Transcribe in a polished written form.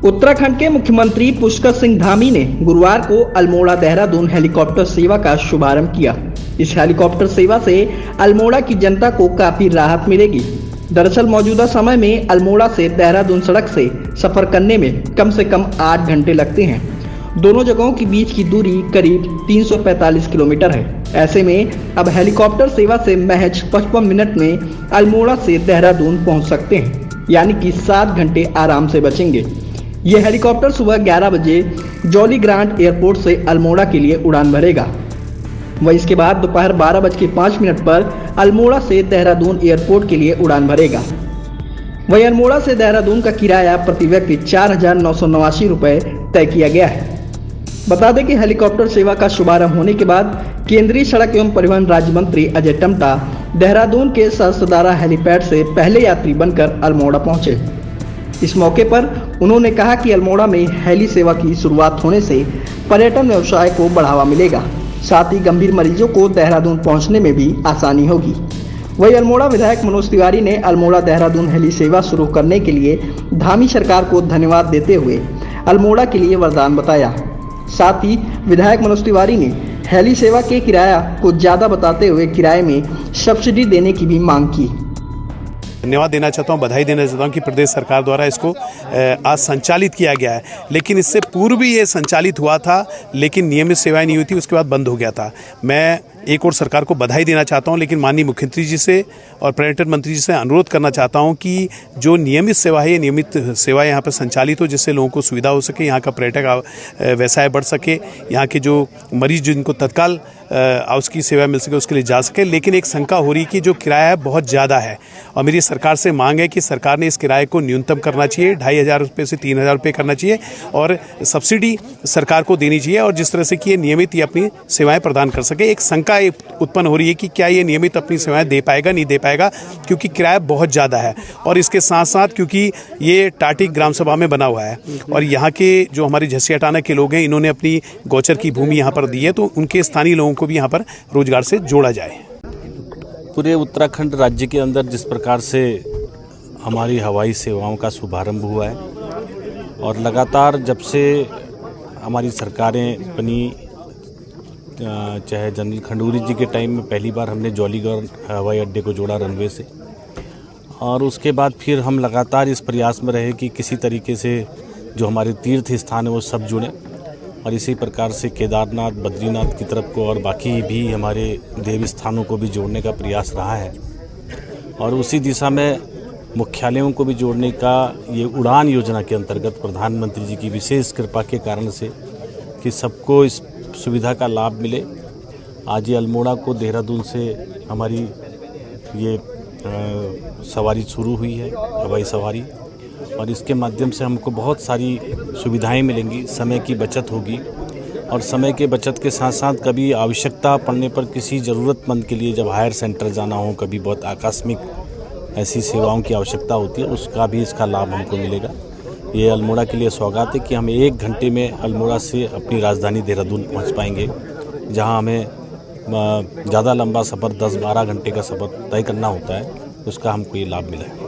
उत्तराखंड के मुख्यमंत्री पुष्कर सिंह धामी ने गुरुवार को अल्मोड़ा देहरादून हेलीकॉप्टर सेवा का शुभारंभ किया। इस हेलीकॉप्टर सेवा से अल्मोड़ा की जनता को काफी राहत मिलेगी। दरअसल मौजूदा समय में अल्मोड़ा से देहरादून सड़क से सफर करने में कम से कम 8 घंटे लगते हैं। दोनों जगहों के बीच की दूरी करीब 345 किलोमीटर है। ऐसे में अब हेलीकॉप्टर सेवा से महज 55 मिनट में अल्मोड़ा से देहरादून पहुंच सकते हैं, यानी कि 7 घंटे आराम से बचेंगे। ये हेलीकॉप्टर सुबह 11 बजे जॉली ग्रांट एयरपोर्ट से अल्मोड़ा के लिए उड़ान भरेगा। वह इसके बाद दोपहर 12:05 पर अल्मोड़ा से देहरादून एयरपोर्ट के लिए उड़ान भरेगा। वहीं अल्मोड़ा से देहरादून का किराया प्रति व्यक्ति 4,989 रुपये तय किया गया है। बता दें कि हेलीकॉप्टर सेवा का शुभारंभ होने के बाद केंद्रीय सड़क एवं परिवहन राज्य मंत्री अजय टम्टा देहरादून के सहस्त्रधारा हेलीपैड से पहले यात्री बनकर अल्मोड़ा पहुंचे। इस मौके पर उन्होंने कहा कि अल्मोड़ा में हेली सेवा की शुरुआत होने से पर्यटन व्यवसाय को बढ़ावा मिलेगा, साथ ही गंभीर मरीजों को देहरादून पहुंचने में भी आसानी होगी। वहीं अल्मोड़ा विधायक मनोज तिवारी ने अल्मोड़ा देहरादून हेली सेवा शुरू करने के लिए धामी सरकार को धन्यवाद देते हुए अल्मोड़ा के लिए वरदान बताया। साथ ही विधायक मनोज तिवारी ने हेली सेवा के किराया को ज़्यादा बताते हुए किराए में सब्सिडी देने की भी मांग की। धन्यवाद देना चाहता हूँ, बधाई देना चाहता हूँ कि प्रदेश सरकार द्वारा इसको आज संचालित किया गया है। लेकिन इससे पूर्व भी ये संचालित हुआ था, लेकिन नियमित सेवाएं नहीं हुई थी, उसके बाद बंद हो गया था। मैं एक और सरकार को बधाई देना चाहता हूं, लेकिन माननीय मुख्यमंत्री जी से और पर्यटन मंत्री जी से अनुरोध करना चाहता हूं कि जो नियमित सेवा है, ये नियमित सेवा यहाँ पर संचालित हो, जिससे लोगों को सुविधा हो सके, यहाँ का पर्यटक व्यवसाय बढ़ सके, यहाँ के जो मरीज जिनको तत्काल उसकी सेवा मिल सके उसके लिए जा सके। लेकिन एक शंका हो रही कि जो किराया है बहुत ज़्यादा है, और मेरी सरकार से मांग है कि सरकार ने इस किराए को न्यूनतम करना चाहिए, 2,500 रुपये से 3,000 रुपये करना चाहिए, और सब्सिडी सरकार को देनी चाहिए, और जिस तरह से कि ये नियमित ही अपनी सेवाएं प्रदान कर सके। एक शंका उत्पन्न हो रही है कि क्या ये नियमित अपनी सेवाएं दे पाएगा, नहीं दे पाएगा, क्योंकि किराया बहुत ज़्यादा है। और इसके साथ साथ क्योंकि ये टाटी ग्राम सभा में बना हुआ है, और यहाँ के जो हमारे झसियाटाना के लोग हैं, इन्होंने अपनी गौचर की भूमि यहाँ पर दी है, तो उनके स्थानीय लोगों को भी यहाँ पर रोजगार से जोड़ा जाए। पूरे उत्तराखंड राज्य के अंदर जिस प्रकार से हमारी हवाई सेवाओं का शुभारंभ हुआ है, और लगातार जब से हमारी सरकारें बनी, चाहे जनरल खंडूरी जी के टाइम में पहली बार हमने जॉलीगढ़ हवाई अड्डे को जोड़ा रनवे से, और उसके बाद फिर हम लगातार इस प्रयास में रहे कि किसी तरीके से जो हमारे तीर्थ स्थान है वो सब जुड़ें, और इसी प्रकार से केदारनाथ, बद्रीनाथ की तरफ को और बाकी भी हमारे देवी स्थानों को भी जोड़ने का प्रयास रहा है। और उसी दिशा में मुख्यालयों को भी जोड़ने का ये उड़ान योजना के अंतर्गत प्रधानमंत्री जी की विशेष कृपा के कारण से कि सबको इस सुविधा का लाभ मिले, आज ये अल्मोड़ा को देहरादून से हमारी ये सवारी शुरू हुई है, हवाई सवारी, और इसके माध्यम से हमको बहुत सारी सुविधाएं मिलेंगी, समय की बचत होगी, और समय के बचत के साथ साथ कभी आवश्यकता पड़ने पर किसी ज़रूरतमंद के लिए जब हायर सेंटर जाना हो, कभी बहुत आकस्मिक ऐसी सेवाओं की आवश्यकता होती है, उसका भी इसका लाभ हमको मिलेगा। ये अल्मोड़ा के लिए सौगात है कि हम 1 घंटे में अल्मोड़ा से अपनी राजधानी देहरादून पहुंच पाएंगे, जहां हमें ज़्यादा लंबा सफ़र 10-12 घंटे का सफ़र तय करना होता है, उसका हमको ये लाभ मिला है।